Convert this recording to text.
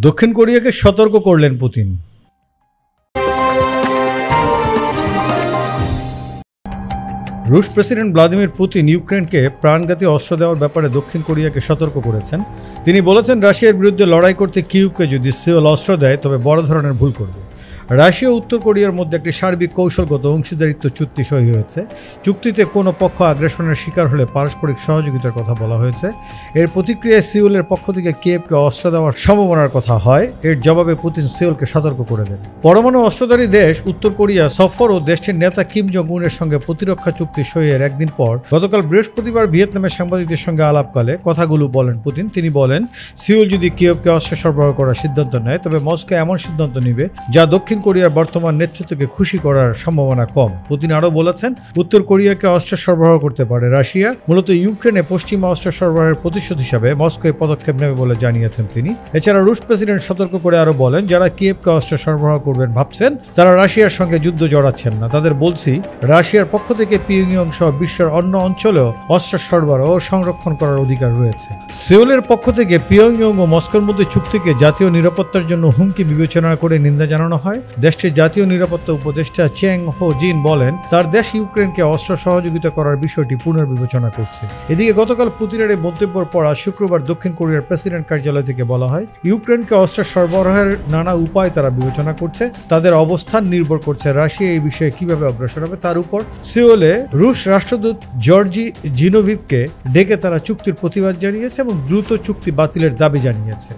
দক্ষিণ কোরিয়াকে সতর্ক করলেন পুতিন। রুশ প্রেসিডেন্ট ভ্লাদিমির পুতিন ইউক্রেনকে প্রাণঘাতী অস্ত্র দেওয়ার ব্যাপারে দক্ষিণ কোরিয়াকে সতর্ক করেছেন। তিনি বলেছেন, রাশিয়ার বিরুদ্ধে লড়াই করতে কিয়েভকে যদি সিওল অস্ত্র দেয় তবে বড় ধরনের ভুল করবে। রাশিয়া ও উত্তর কোরিয়ার মধ্যে একটি সার্বিক কৌশলগত অংশীদারিত্ব চুক্তি সই হয়েছে। চুক্তিতে কোনো পক্ষ আগ্রাসনের শিকার হলে পারস্পরিক সহযোগিতার কথা বলা হয়েছে। এর প্রতিক্রিয়ায় সিওলের পক্ষ থেকে কিয়েভকে অস্ত্র দেওয়ার সম্ভাবনার কথা হয়। এর জবাবে পুতিন সিওলকে সতর্ক করে দেন। পরমাণু অস্ত্রধারী দেশ উত্তর কোরিয়া সফর ও দেশটির নেতা কিম জং উনের সঙ্গে প্রতিরক্ষা চুক্তি সইয়ের একদিন পর গতকাল বৃহস্পতিবার ভিয়েতনামের সাংবাদিকদের সঙ্গে আলাপকালে কথাগুলো বলেন পুতিন। তিনি বলেন, সিওল যদি কিয়েভকে অস্ত্র সরবরাহ করার সিদ্ধান্ত নেয় তবে মস্কো এমন সিদ্ধান্ত নেবে যা দক্ষিণ কোরিয়ার বর্তমান নেতৃত্বকে খুশি করার সম্ভাবনা কম। পুতিন আরও বলেছেন, উত্তর কোরিয়াকে অস্ত্র সরবরাহ করতে পারে রাশিয়া। মূলত ইউক্রেনে পশ্চিমা অস্ত্র সরবরাহের প্রতিশোধ হিসাবে মস্কো এই পদক্ষেপ নেবে বলে জানিয়েছেন তিনি। এছাড়া রুশ প্রেসিডেন্ট সতর্ক করে আরও বলেন, যারা কিয়েভকে অস্ত্র সরবরাহ করবেন ভাবছেন তারা রাশিয়ার সঙ্গে যুদ্ধ জড়াচ্ছেন না। তাদের বলছি, রাশিয়ার পক্ষ থেকে পিয়ংইয়ং সহ বিশ্বের অন্য অঞ্চলেও অস্ত্র সরবরাহ ও সংরক্ষণ করার অধিকার রয়েছে। সিওলের পক্ষ থেকে পিয়ংইয়ং ও মস্কোর মধ্যে চুক্তিকে জাতীয় নিরাপত্তার জন্য হুমকি বিবেচনা করে নিন্দা জানানো হয়। দেশটির জাতীয় নিরাপত্তা উপদেষ্টা চেং হো জিন বলেন, তার দেশ ইউক্রেনকে অস্ত্র সহযোগিতা করার বিষয়টি পুনর্বিবেচনা করছে। এদিকে গতকাল পুতিনের এই মন্তব্যের পর আজ শুক্রবার দক্ষিণ কোরিয়ার প্রেসিডেন্ট কার্যালয় থেকে বলা হয়, ইউক্রেনকে অস্ত্র সরবরাহের নানা উপায় তারা বিবেচনা করছে। তাদের অবস্থান নির্ভর করছে রাশিয়া এই বিষয়ে কিভাবে অগ্রসর হবে তার উপর। সিওলে রুশ রাষ্ট্রদূত জর্জি জিনোভিভকে ডেকে তারা চুক্তির প্রতিবাদ জানিয়েছে এবং দ্রুত চুক্তি বাতিলের দাবি জানিয়েছে।